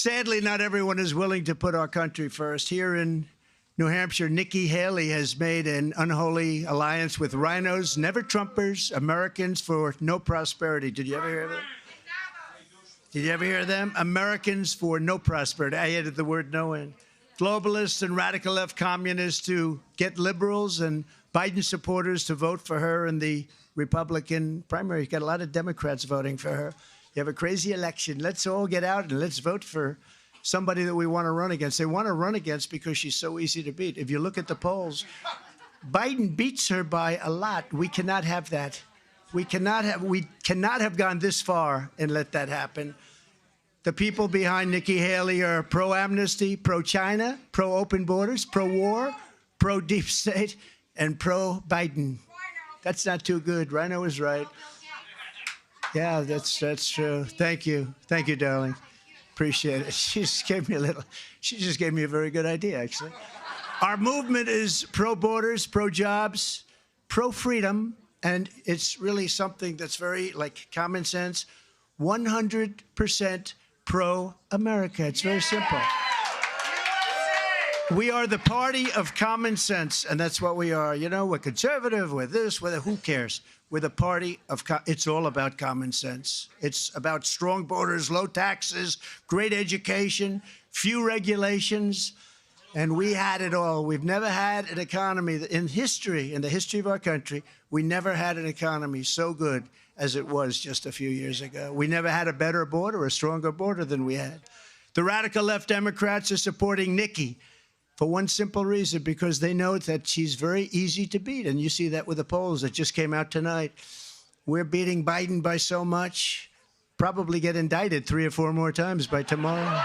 Sadly, not everyone is willing to put our country first. Here in New Hampshire, Nikki Haley has made an unholy alliance with rhinos, never Trumpers, Americans for no prosperity. Did you ever hear that? Did you ever hear them? Americans for no prosperity. I added the word no in. Globalists and radical left communists to get liberals and Biden supporters to vote for her in the Republican primary. You got a lot of Democrats voting for her. You have a crazy election. Let's all get out and let's vote for somebody that we want to run against. They want to run against because she's so easy to beat. If you look at the polls, Biden beats her by a lot. We cannot have that. We cannot have gone this far and let that happen. The people behind Nikki Haley are pro-amnesty, pro-China, pro-open borders, pro-war, pro-deep state, and pro-Biden. That's not too good. Rhino is right. Yeah, that's true. Thank you. Thank you, darling. Appreciate it. She just gave me a very good idea, actually. Our movement is pro-borders, pro-jobs, pro-freedom, and it's really something that's very, like, common sense. 100% pro-America. It's very simple. We are the party of common sense, and that's what we are. You know, we're conservative, we're this, we're that. Who cares? We're the party of, it's all about common sense. It's about strong borders, low taxes, great education, few regulations, and we had it all. We've never had an economy in history, in the history of our country, we never had an economy so good as it was just a few years ago. We never had a better border, a stronger border than we had. The radical left Democrats are supporting Nikki for one simple reason, because they know that she's very easy to beat. And you see that with the polls that just came out tonight. We're beating Biden by so much, probably get indicted 3 or 4 more times by tomorrow.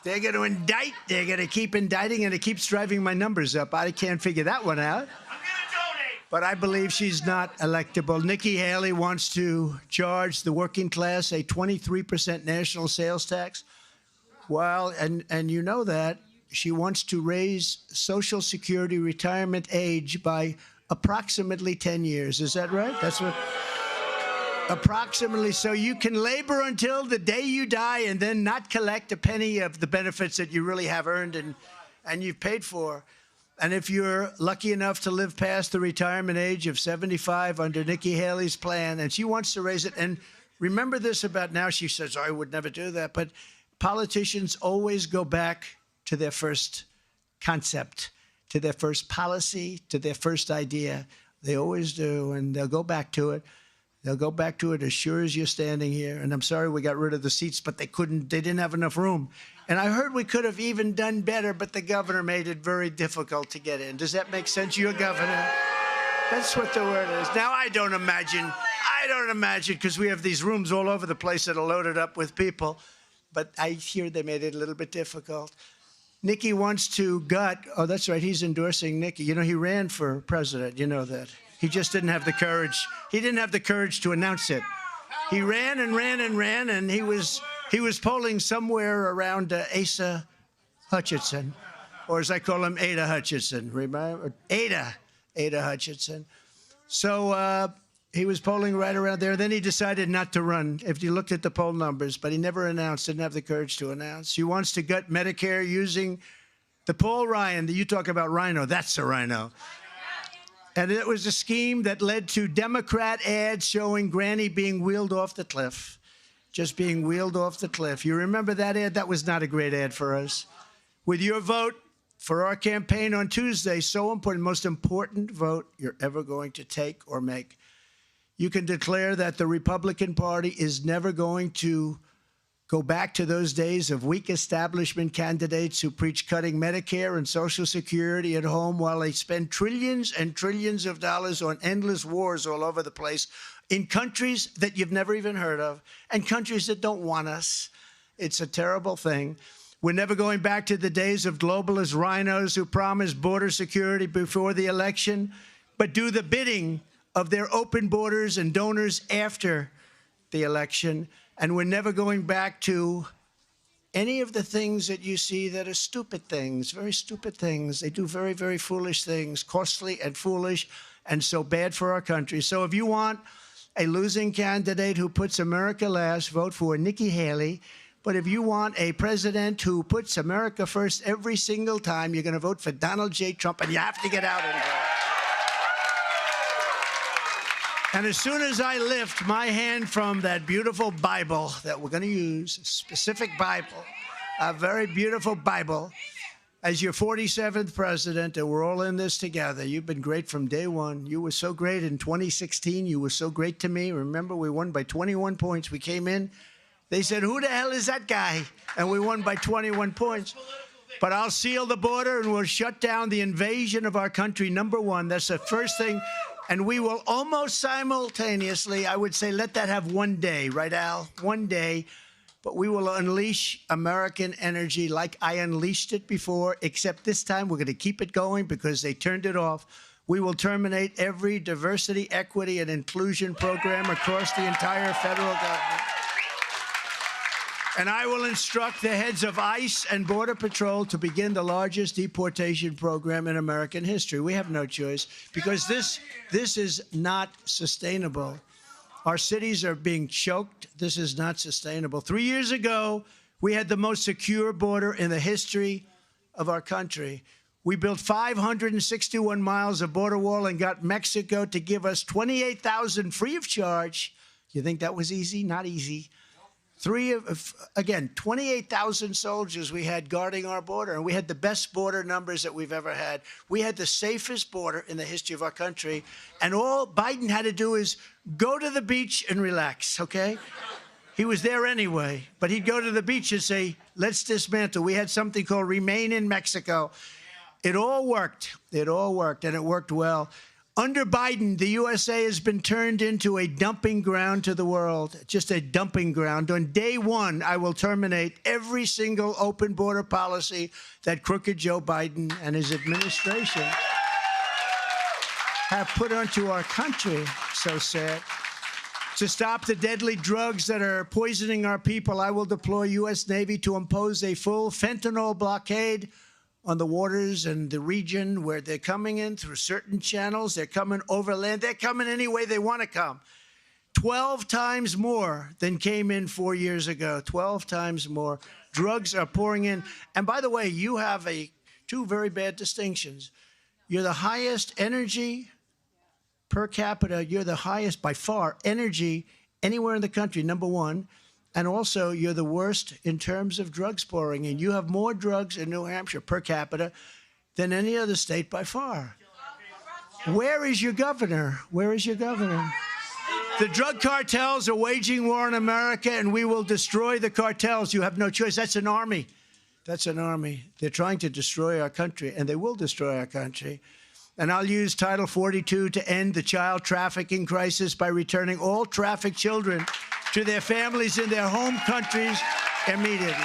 They're going to indict. They're going to keep indicting, and it keeps driving my numbers up. I can't figure that one out. But I believe she's not electable. Nikki Haley wants to charge the working class a 23% national sales tax. Well, and you know that. She wants to raise Social Security retirement age by approximately 10 years. Is that right? That's what... Approximately. So you can labor until the day you die and then not collect a penny of the benefits that you really have earned and you've paid for. And if you're lucky enough to live past the retirement age of 75 under Nikki Haley's plan, and she wants to raise it, and remember this about now, she says, I would never do that, but politicians always go back to their first concept, to their first policy, to their first idea. They always do, and they'll go back to it. They'll go back to it as sure as you're standing here. And I'm sorry we got rid of the seats, but they didn't have enough room. And I heard we could have even done better, but the governor made it very difficult to get in. Does that make sense? You're governor. That's what the word is. Now, I don't imagine, because we have these rooms all over the place that are loaded up with people, but I hear they made it a little bit difficult. Nikki wants to oh, that's right, he's endorsing Nikki. You know, he ran for president, you know that. He just didn't have the courage. He didn't have the courage to announce it. He ran and ran and ran, and he was polling somewhere around Asa Hutchinson, or as I call him, Ada Hutchinson. Remember? Ada Hutchinson. So he was polling right around there. Then he decided not to run, if you looked at the poll numbers, but he never announced, didn't have the courage to announce. He wants to gut Medicare using the Paul Ryan, you talk about rhino, that's a rhino. And it was a scheme that led to Democrat ads showing Granny being wheeled off the cliff, just being wheeled off the cliff. You remember that ad? That was not a great ad for us. With your vote for our campaign on Tuesday, so important, most important vote you're ever going to take or make, you can declare that the Republican Party is never going to go back to those days of weak establishment candidates who preach cutting Medicare and Social Security at home while they spend trillions and trillions of dollars on endless wars all over the place in countries that you've never even heard of and countries that don't want us. It's a terrible thing. We're never going back to the days of globalist rhinos who promise border security before the election, but do the bidding of their open borders and donors after the election. And we're never going back to any of the things that you see that are stupid things, very stupid things. They do very, very foolish things, costly and foolish, and so bad for our country. So if you want a losing candidate who puts America last, vote for Nikki Haley. But if you want a president who puts America first every single time, you're going to vote for Donald J. Trump, and you have to get out and vote. And as soon as I lift my hand from that beautiful Bible that we're going to use, a specific Bible, a very beautiful Bible, as your 47th president, and we're all in this together. You've been great from day one. You were so great in 2016. You were so great to me. Remember, we won by 21 points. We came in. They said, who the hell is that guy? And we won by 21 points. But I'll seal the border, and we'll shut down the invasion of our country, number one. That's the first thing. And we will almost simultaneously, I would say, let that have one day, right, Al? One day. But we will unleash American energy like I unleashed it before, except this time we're going to keep it going because they turned it off. We will terminate every diversity, equity, and inclusion program across the entire federal government. And I will instruct the heads of ICE and Border Patrol to begin the largest deportation program in American history. We have no choice because this is not sustainable. Our cities are being choked. This is not sustainable. 3 years ago, we had the most secure border in the history of our country. We built 561 miles of border wall and got Mexico to give us 28,000 free of charge. You think that was easy? Not easy. 28,000 soldiers we had guarding our border, and we had the best border numbers that we've ever had. We had the safest border in the history of our country, and all Biden had to do is go to the beach and relax, okay? He was there anyway, but he'd go to the beach and say, let's dismantle. We had something called Remain in Mexico. It all worked. It all worked, and it worked well. Under Biden, the USA has been turned into a dumping ground to the world, just a dumping ground. On day one, I will terminate every single open border policy that crooked Joe Biden and his administration have put onto our country. So sad. To stop the deadly drugs that are poisoning our people, I will deploy U.S. Navy to impose a full fentanyl blockade on the waters and the region where they're coming in through certain channels. They're coming overland. They're coming any way they want to come. 12 times more than came in 4 years ago. 12 times more. Drugs are pouring in. And by the way, you have two very bad distinctions. You're the highest energy per capita. You're the highest by far energy anywhere in the country, number one. And also, you're the worst in terms of drugs pouring in. You have more drugs in New Hampshire per capita than any other state by far. Where is your governor? Where is your governor? The drug cartels are waging war on America, and we will destroy the cartels. You have no choice. That's an army. That's an army. They're trying to destroy our country, and they will destroy our country. And I'll use Title 42 to end the child trafficking crisis by returning all trafficked children to their families in their home countries immediately.